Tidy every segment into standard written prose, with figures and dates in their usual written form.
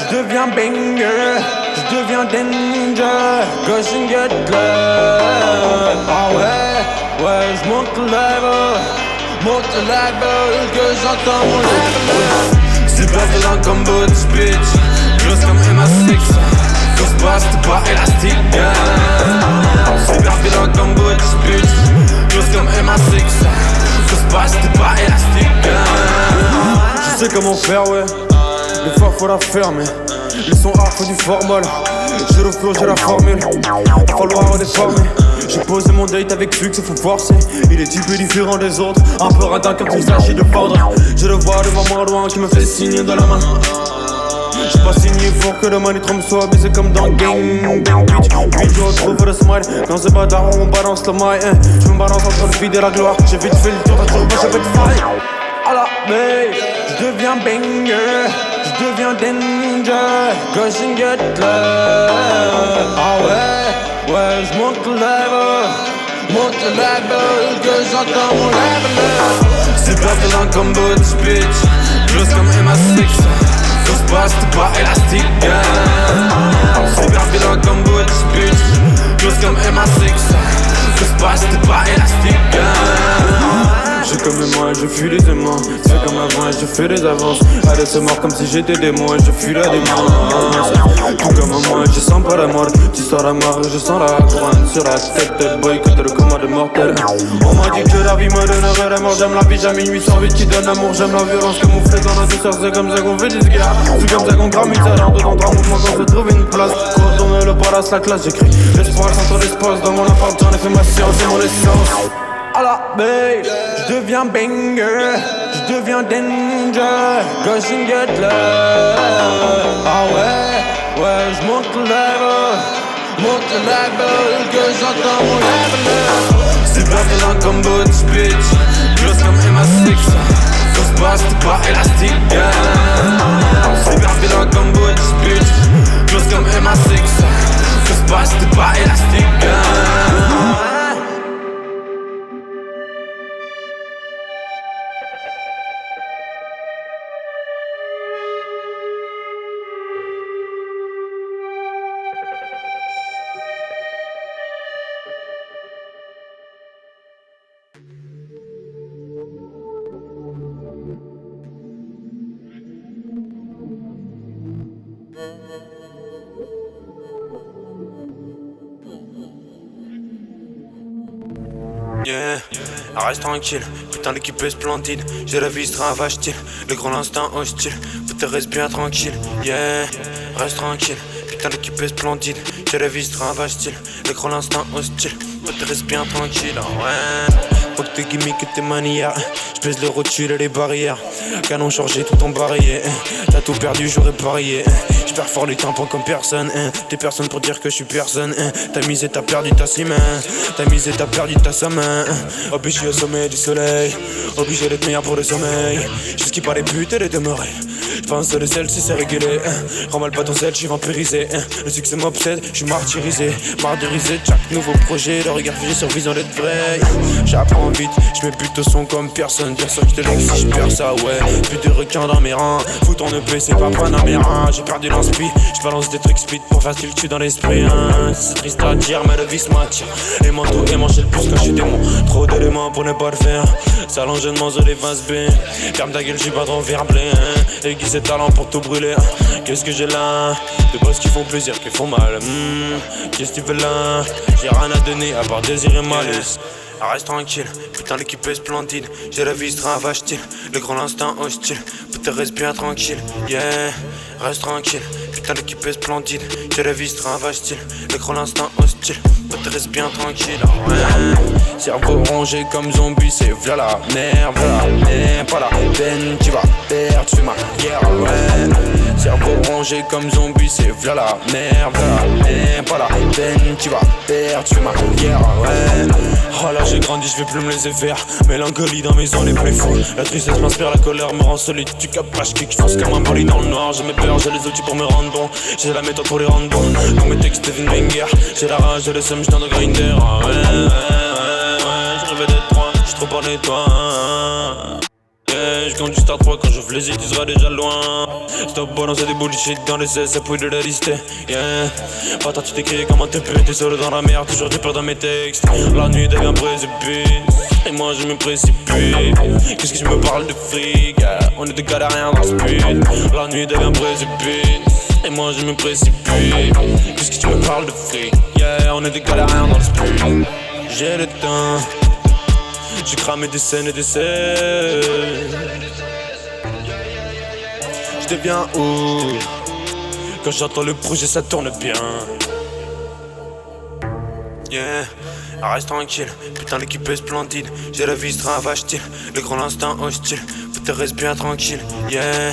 je deviens banger, je deviens danger. Gauche and get love. Ah ouais, je monte le level, que j'entends mon level. C'est pas violent comme Butch, bitch. Grosse comme MA6. Grosse basse, t'es pas élastique. C'est pas violent comme Butch, bitch. Grosse comme MA6. Grosse basse, t'es pas élastique. Je sais comment faire, ouais. Des fois faut la fermer. Ils sont hard, faut du formol. J'ai le flow, j'ai la formule. Va falloir déformer. J'ai posé mon date avec succès, faut forcer. Il est typé différent des autres. Un peu radin quand il s'agit de fordre. Je le vois devant moi loin qui me fait signer de la main. J'ai pas signé pour que le money trompe soit baisé comme dans Gang Bang Bitch. Puis je retrouve le smile. Quand c'est bâtard on balance le maille. Je me balance entre le vide et la gloire. J'ai vite fait le tour d'un tour, j'ai fait de faille. Alors, mais je deviens banger, je deviens danger. Gauche and get love. Ah ouais, je monte le level, que j'entends mon level. C'est pas violent comme Butch, bitch. Grosse comme MA6. Grosse basse, t'es pas élastique. C'est pas violent comme Butch, bitch. Grosse comme MA6. Grosse basse, t'es pas élastique. J'ai comme les moyens, je fuis les aimants. C'est comme avant et je fais des avances. Allez c'est mort comme si j'étais des mots et je fuis la démence. Tout comme un moi, je sens pas la mort. Tu sors la mort et je sens la couronne sur la tête de boy que t'es le commande mortel. On m'a dit que la vie me donnerait la mort. J'aime la vie, j'aime une 808 qui donne l'amour. J'aime la violence camouflée dans la douceur. C'est comme ça qu'on fait des guerres. C'est comme ça qu'on gramine ça dans dedans d'un mouvement quand se trouve une place. Retourner le palace, la classe, j'écris l'espoir sans ton espace. Dans mon appart, j'en ai fait ma science et mon essence. Alors, babe, je deviens banger, je deviens danger. Gauche and get love. Ah ouais, je monte le level, que j'entends mon level. C'est pas violent comme Butch, bitch. Grosse comme MA6. Grosse basse, t'es pas élastique. C'est pas violent comme Butch, bitch. Grosse comme MA6. Grosse basse, t'es pas élastique. Yeah, reste tranquille, putain l'équipe est splendide. J'ai la vie stravage-t-il, le grand instinct hostile. Putain reste bien tranquille, yeah, reste tranquille. Putain l'équipe est splendide, j'ai la vie stravage-t-il, le grand instinct hostile. Putain reste bien tranquille, ouais. Faut que tes gimmicks et tes manières, j'pèse les rotules et les barrières. Canon chargé tout en barillet, t'as tout perdu j'aurais parié. J'perds fort les tampons comme personne, t'es personne pour dire que je suis personne. T'as misé, t'as perdu ta cime, t'as misé, t'as perdu ta somme. Obligé au sommet du soleil, obligé d'être meilleur pour le sommeil. J'esquive pas les buts et les demeurer. J'pense le sel si c'est régulé, rends mal pas ton sel, j'suis vampirisé. Le succès m'obsède, j'suis martyrisé. Martyrisé de chaque nouveau projet, le regard figé sur vision d'être vrai. J'apprends vite, j'mets but au son comme personne. Personne qui te l'exige, j'perds ça ouais. Plus de requins dans mes rangs, fout ton EP c'est pas Panaméricain. J'ai perdu l'inspi, j'balance des trucs speed pour faire tu dans l'esprit. C'est triste à dire mais le vice m'attire. Les manteaux et manger le plus quand j'suis démon. Trop d'éléments pour ne pas le faire. Ça l'enchaînement sur les faces B. Ferme ta gueule, j'suis pas trop verblé. Aiguise ses talents pour tout brûler. Qu'est-ce que j'ai là? Des boss qui font plaisir, qui font mal. Qu'est-ce que tu veux là? J'ai rien à donner à part désir et malice. Reste tranquille, putain l'équipe est splendide. J'ai la vie stravage-t-il, le grand instinct hostile. Putain reste bien tranquille, yeah, reste tranquille. Putain l'équipe est splendide, j'ai la vie stravage-t-il, le grand instinct hostile. Putain reste bien tranquille, ouais. Cerveau rongé comme zombie, c'est v'là la merde, pas la peine, tu vas perdre, tu fais ma guerre, ouais. Cerveau rongé comme zombie, c'est v'là la merde, pas la peine, tu vas perdre, tu fais ma guerre, ouais. Oh là j'ai grandi, je vais plus me laisser faire. Mélancolie dans mes ans les plus fous. La tristesse m'inspire, la colère me rend solide. Tu capes pas, j'kick, j'fonce comme un bolide dans le noir. J'ai mes peurs, j'ai les outils pour me rendre bon. J'ai la méthode pour les rendre bons. Dans mes textes Steven Wenger. J'ai la rage, j'ai le seum, j'suis dans le grinder. Ouais, je rêvais d'être toi, j'suis trop parlé de toi. Yeah, je compte du Star 3 quand j'ouvre les yeux, tu seras déjà loin. Stop balancer des bullshit dans les cesses, ça pouille de la liste. Yeah, bâtard tu t'écris comme un TP, t'es solo dans la merde, toujours du peur dans mes textes. La nuit devient précipice, et moi je me précipite. Qu'est-ce que je me parle de fric, yeah. On est de galériens dans ce pute. La nuit devient précipice, et moi je me précipite. Qu'est-ce que tu me parles de fric, yeah. On est de galériens dans ce pute. J'ai le temps, j'ai cramé des scènes et des scènes. Je deviens où quand j'entends le projet ça tourne bien. Yeah, reste tranquille, putain l'équipe est splendide. J'ai la vie stravage-t-il, le grand instinct hostile. Putain reste bien tranquille, yeah,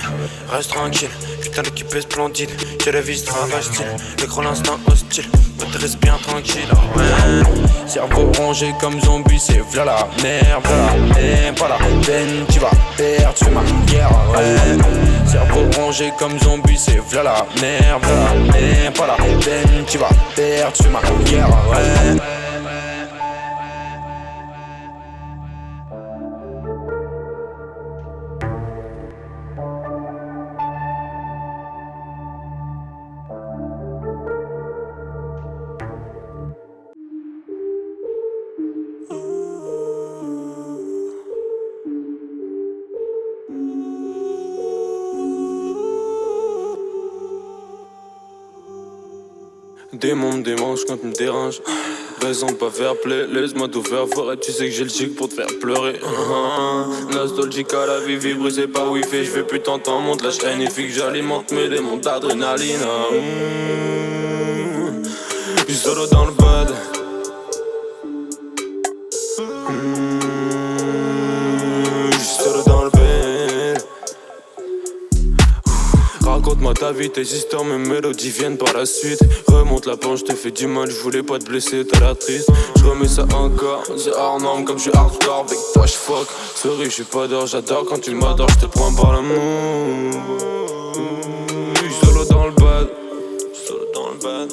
reste tranquille. Putain l'équipe est splendide, j'ai la vie stravage-t-il, le grand instinct hostile. Putain reste bien tranquille, ouais. Cerveau rongé comme zombie, c'est v'là la merde, pas la peine, tu vas perdre, tu fais ma guerre, ouais. Cerveau rongé comme zombie, c'est v'là la merde, pas la peine, tu vas perdre, tu fais ma guerre, ouais. Démon me démange quand tu me dérange. Raison de pas faire play, laisse-moi tout faire fort. Et tu sais que j'ai le chic pour te faire pleurer. Nostalgique à la vie, vibrer c'est pas wifi. Je vais plus t'entendre, monte la chaîne et que j'alimente mes démons d'adrénaline. J'suis solo dans le bad. J'suis solo dans le bad. Raconte-moi ta vie, tes histoires, mes mélodies viennent par la suite. Remonte la pente, j'te fais du mal, j'voulais pas te blesser, t'as l'air triste. J'remets ça encore, c'est hors norme comme j'suis hardcore. Avec toi j'fuck, sorry j'suis pas d'or, j'adore quand tu m'adores, j'te prends par l'amour. J'suis solo dans le bad, j'suis solo dans le bad.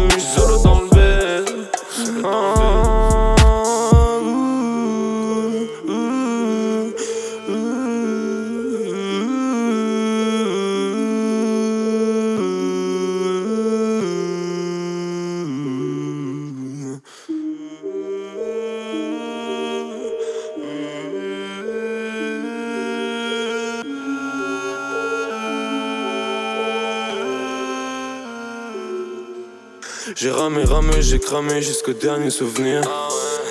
J'suis solo dans le bad, solo dans le bad. J'ai ramé, j'ai cramé jusqu'au dernier souvenir.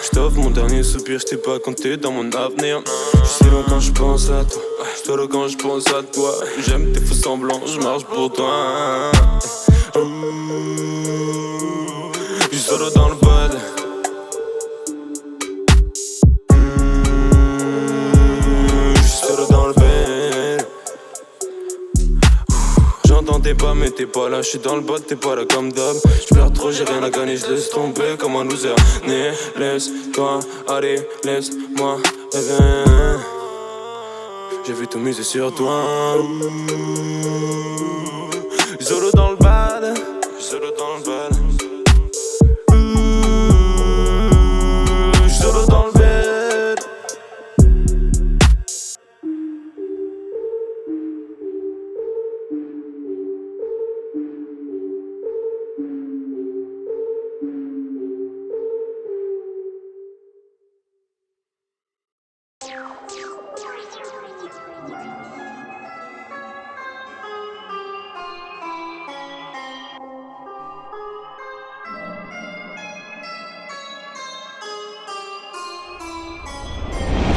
J't'offre mon dernier soupir, j't'ai pas compté dans mon avenir. J'suis long quand j'pense à toi, j'suis quand j'pense à toi. J'aime tes faux semblants, j'marche pour toi. J'suis solo dans le bad. J'suis solo dans le bad. J'entendais pas mais t'es pas là, j'suis dans le bot, t'es pas là comme d'hab. J'pleure trop, j'ai rien à gagner, j'laisse tomber comme un loser. Né, laisse-toi aller, laisse-moi rêver. J'ai vu tout miser sur toi. Solo dans le bad, solo dans le bad. Solo dans le bad.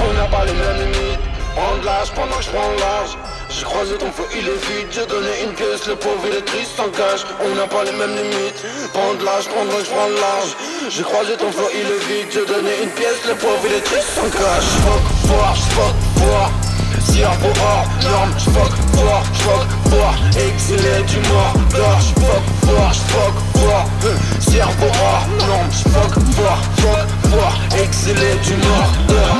On n'a pas les mêmes limites. Prends de l'âge pendant que je prends l'âge. J'ai croisé ton feu, il est vide. J'ai donné une pièce, le pauvre il est triste en cash. On n'a pas les mêmes limites. Prends de l'âge pendant que je prends l'âge. J'ai croisé ton feu, il est vide. J'ai donné une pièce, le pauvre il est triste en cash. J'fuck fort, j'fuck fort. Cerveau hors norme, j'fuck fort. Exilé du mort d'or. J'fuck fort. Cerveau hors norme, j'fuck fort. Exilé du mort d'or.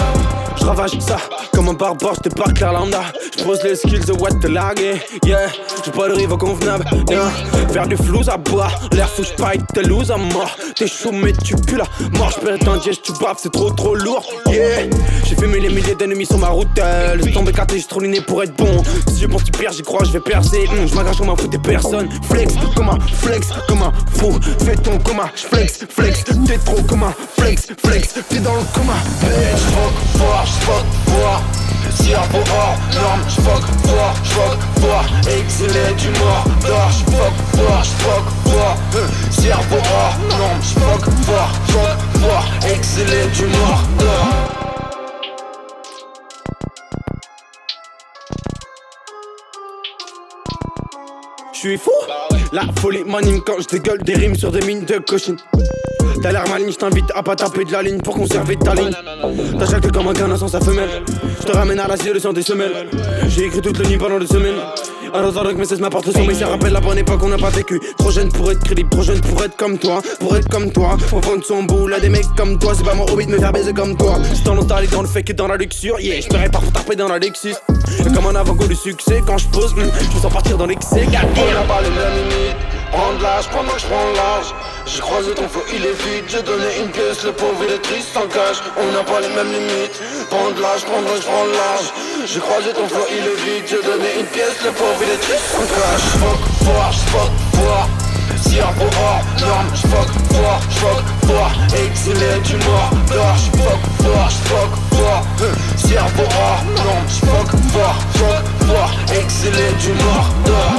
Je ravage ça comme un barbare, j'étais pas clair lambda. J'pose les skills de what te larguer, yeah. J'ai pas de rival convenable, yeah. Faire du flou à boire, l'air fou j'paille, t'es loose à mort. T'es chaud mais tu pues la mort, j'périte un diège, tu baves, c'est trop lourd, yeah. J'ai fait mille et milliers d'ennemis sur ma route, j'ai tombé écarté, j'ai trop liné pour être bon. Si je pense tu perds, j'y crois, je vais percer. J'm'engage comme un fou des personnes, flex comme un fou. Fais ton coma, j'flex, t'es trop comme un flex, t'es dans le coma. Bitch, j'fuck fort, cerveau hors norme, j'fuck fort, exilé du mort d'or, j'fuck fort, cerveau hors norme, j'fuck fort, exilé du mort d'or. J'suis fou, la folie m'anime quand j'dégueule des rimes sur des mines de cochine. T'as l'air maligne, j't'invite à pas taper de la ligne pour conserver ta ligne. T'as chaque comme un canard sans sa femelle. J'te ramène à la ciel sans tes semelles. J'ai écrit toute la nuit pendant 2 semaines. Alors que mes cesses m'apportent le sommeil, ça rappelle la bonne époque on n'a pas vécu. Trop jeune pour être crédible, trop jeune pour être comme toi. Au fond de son boule, à des mecs comme toi. C'est pas mon hobby de me faire baiser comme toi. J'suis dans l'installé dans le fake et dans la luxure, yeah. J'paierai parfois taper dans la Lexus. Et comme un avant-goût du succès, quand j'pose, j'me sens partir dans l'excès. On n'a pas les mêmes limites. Prends de l'âge pendant que j'prends l'âge. J'ai croisé ton feu, il est vide. J'ai donné une pièce, le pauvre il est triste en cash. On n'a pas les mêmes limites. Prends de l'âge pendant que j'prends l'âge. J'ai croisé ton feu, il est vide. J'ai donné une pièce, le pauvre il est triste en cash. J'fuck fort, cerveau hors norme. J'fuck fort, exilé du mort d'or. J'fuck fort, cerveau hors norme. J'fuck fort, exilé du mort d'or.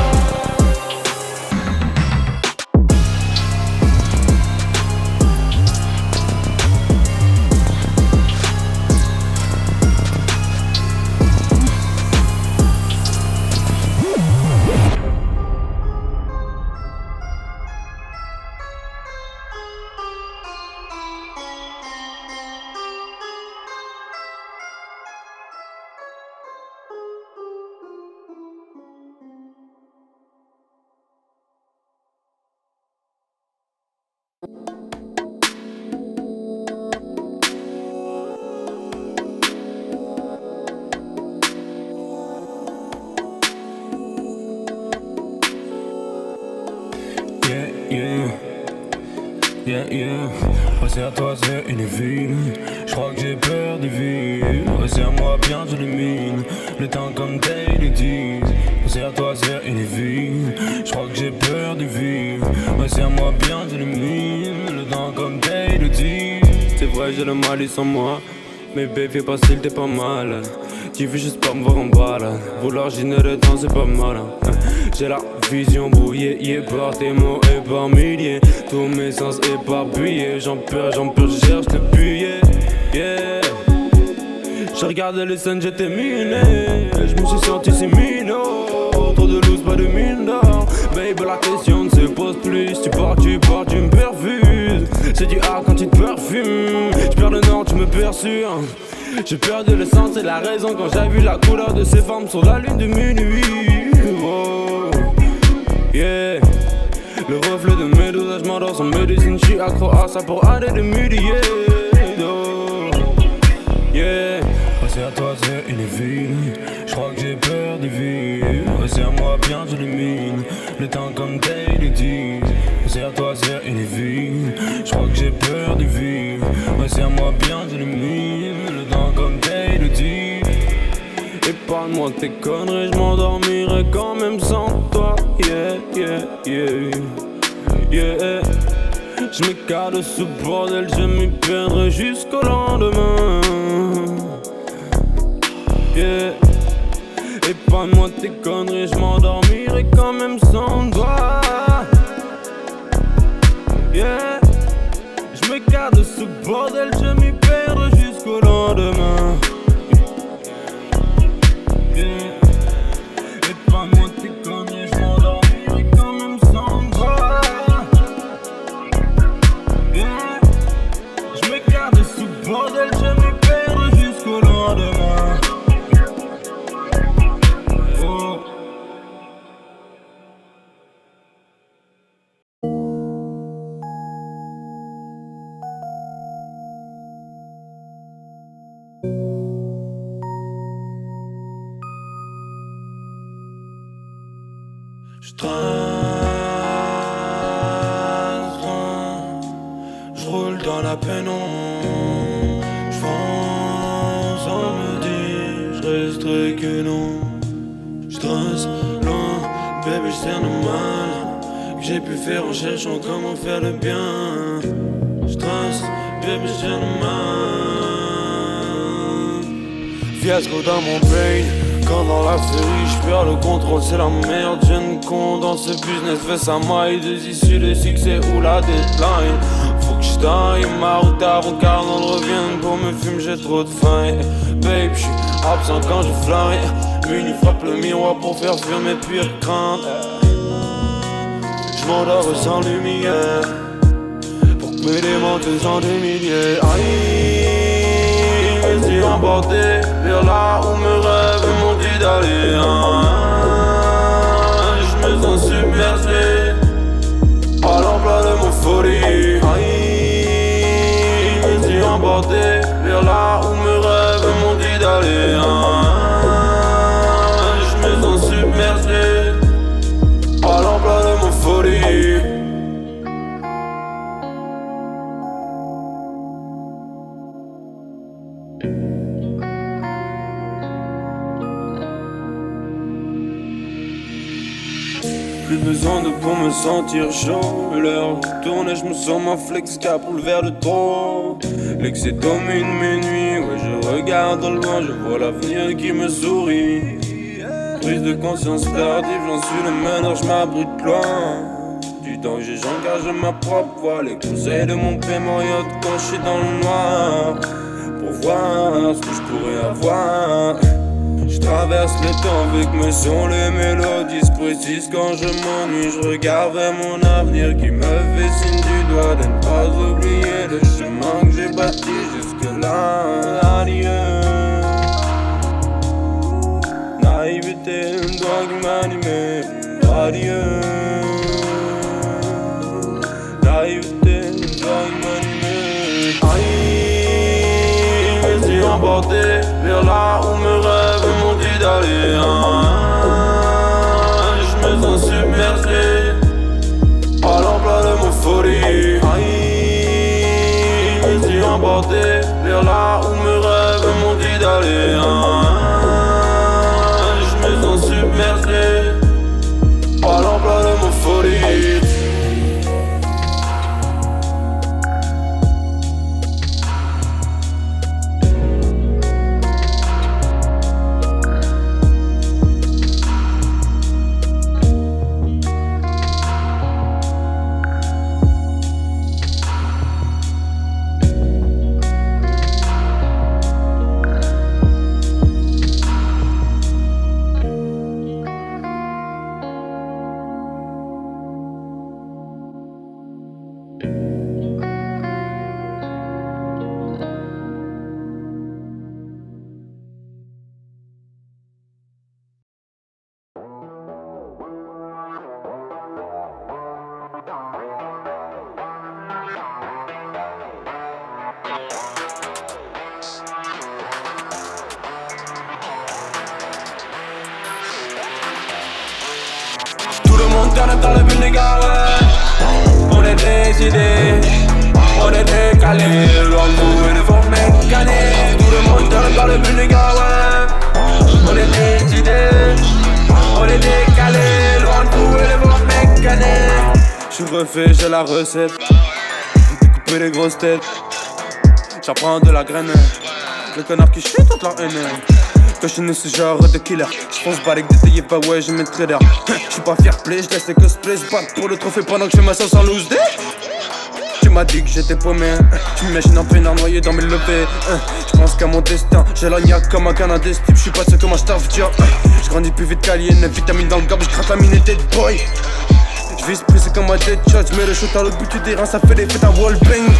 Passer à toi c'est une ville. J'crois que j'ai peur de vivre. Serre-moi bien je l'élimine. Le temps comme Daily disent. Passer à toi c'est une ville. J'crois que j'ai peur de vivre. Serre-moi bien je l'élimine. Le temps comme Daily disent. C'est vrai j'ai le mal sans moi. Mais baby facile t'es pas malade. Tu veux juste pas me voir en balade. Vouloir générer temps c'est pas mal. J'ai la vision brouillée, par tes mots et par milliers. Tous mes sens éparpillés. J'en perds, je cherche le billet, yeah. J'ai regardé les scènes, j'étais miné. Je me suis senti si minot. Trop de loose, pas de mine d'or. Baby la question ne se pose plus. Tu pars, tu me perfuses. C'est du hard quand tu te parfumes. J'perds le nord, tu me perçus. J'ai perdu le sens et la raison quand j'ai vu la couleur de ces femmes sur la lune de minuit. Oh, yeah. Le reflet de mes douzages m'endort sans médecine. J'suis accro à ça pour arrêter de m'humilier. Oh, yeah. Passer à toi c'est une ville. J'crois que j'ai peur de vivre. Serre-moi bien je l'élimine. Le temps comme Daily disent. Passer à toi c'est une ville. J'crois que j'ai peur de vivre. Serre-moi bien je l'élimine. Le temps comme Daily disent. Épargne-moi tes conneries, je m'endormirai quand même sans toi. Yeah. Je m'écarte de ce bordel, je m'y perdrai jusqu'au lendemain. Yeah. Épargne-moi tes conneries, je m'endormirai quand même sans toi. Yeah. Je m'écarte de ce bordel, je m'y perdrai jusqu'au lendemain. Épargne-moi tes conneries, je m'endormirai quand même sans toi. Yeah. Je m'écarte de ce bordel, je m'y perdrai jusqu'au lendemain. Oh. J'roule dans la pénombre, j'fonce, on me dit, j'resterai que non. J'trace loin, bébé j'cerne mal, que j'ai pu faire en cherchant comment faire le bien. J'trace, bébé j'cerne mal. Fiasco dans mon brain, quand dans la série j'perds le contrôle, c'est la merde. Jeune con dans ce business fait sa maille. Des issues, le succès ou la deadline. Faut que j'taille ma route avant on revienne. Pour me fumer j'ai trop de faim. Babe j'suis absent quand je fly. Minuit frappe le miroir pour faire fuir mes pires craintes. J'm'endors sans lumière, pour que mes démentes en des milliers. Aïe, je suis emporté vers là où mes rêves m'ont dit d'aller. J'me sens submergé à l'emploi de mon folie. Aïe, je suis emporté vers là où mes rêves m'ont dit d'aller. J'me sens submergé à l'emploi de mon folie. Plus besoin de pour me sentir chaud. L'heure tourne, je me sens ma flex cap pour le verre de trop. L'excès domine mes nuits, ouais je regarde au loin, je vois l'avenir qui me sourit. Prise de conscience tardive, j'en suis le meneur, je m'abrite loin. Du danger j'engage ma propre voix, les conseils de mon père m'orientent quand je suis dans le noir. Pour voir ce que je pourrais avoir. Je traverse le temps avec mes sons, les mélodies précises. Quand je m'ennuie, je regarde vers mon avenir qui me fait signe du doigt de ne pas oublier le chemin que j'ai bâti jusque-là. Adieu. Naïveté, une doigt qui m'animait. Adieu. Naïveté, une doigt qui m'animait. Aïe, je suis emporté vers là où mes rêves m'ont dit d'aller. J'me sens submergé à l'emploi de mon folie. Aïe, je suis emporté vers là où mes rêves m'ont dit d'aller. J'me sens submergé à l'emploi de mon folie. Dans le building, ouais. On est décidé, on est décalé. Loin de vous et de vos mécaniques. Tout le monde dans le building, ouais. On est décidé, on est décalé. Loin de vous et de vos mécaniques. J'suis refait, j'ai la recette. Découper les grosses têtes. J'apprends de la graine. Le connard qui chie toute la haine. Que je ne suis genre de killer. J'fonce barrique détaillé, bah ouais, je mets le trader. J'suis pas fair play, j'laisse les cosplays se pour le trophée pendant que je fais ma sauce en loose day. Tu m'as dit que j'étais paumé. Tu m'imagines en peinard noyé dans mes levées. J'pense qu'à mon destin, j'ai l'agnac comme un canard d'estime. J'suis pas ce que moi j'taffe dire. J'grandis plus vite qu'alien, vitamine dans le gobe, j'gratte la mine et dead boy. J'vise plus c'est comme un dead shot, j'mets le shot à l'autre but du terrain, ça fait des fêtes à wallbang.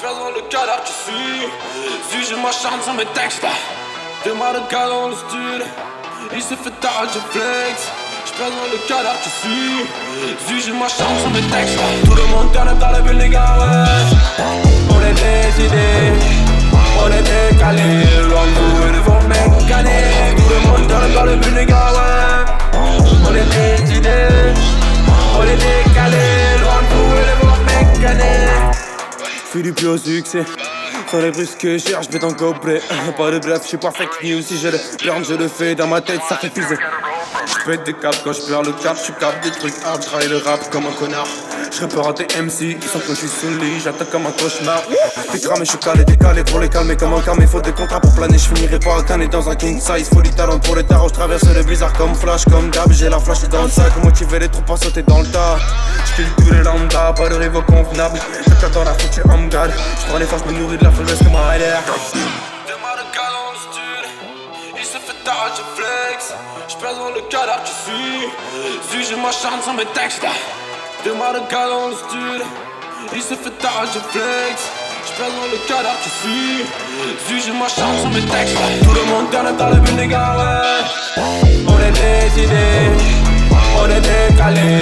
Dans le cadre qui suit, si je m'acharne sur mes textes. Demande le gars dans le style, il se fait tard, je flex. J'passe dans le cadre qui suit, si je m'acharne sur mes textes. Tout le monde dans le building, ouais. On est décidé, on est décalé. Loin de vous et de vos mécaniques. du plus au succès. Sans les brusques que je cherche, je vais t'en coupler. Pas de bluff, je suis pas fake news. Si je le plante, je le fais dans ma tête, ça fait fuser. Je pète des câbles quand je perds le cap, je capte des trucs hard, je travaille le rap comme un connard. Je repars tes MC, ils sont que je suis sous le lit, j'attaque comme un cauchemar. T'es cramé, je suis calé, décalé pour les calmer comme un camé. Faut des contrats pour planer, je finirai par canner dans un king size. Folie talent pour les tarots, je traverse le bizarre comme flash, comme d'hab. J'ai la flash dans le sac, motiver les troupes à sauter dans le tas. J'kill tous les lambda, pas de rival convenable. T'as dans la foutue en garde. J'prends les forces, me nourris de la faiblesse comme un rider. Démarre le gars dans le style, il se fait tard, je flex. J'place dans le cadavre qui suit. Si je m'acharne sans mes textes. Démarre le gars dans le style, il se fait tard, je flex. J'place dans le cadavre qui suit. Si je m'acharne sans mes textes. Tout le monde dans le but des gars, ouais. On est décidé, on est décalé.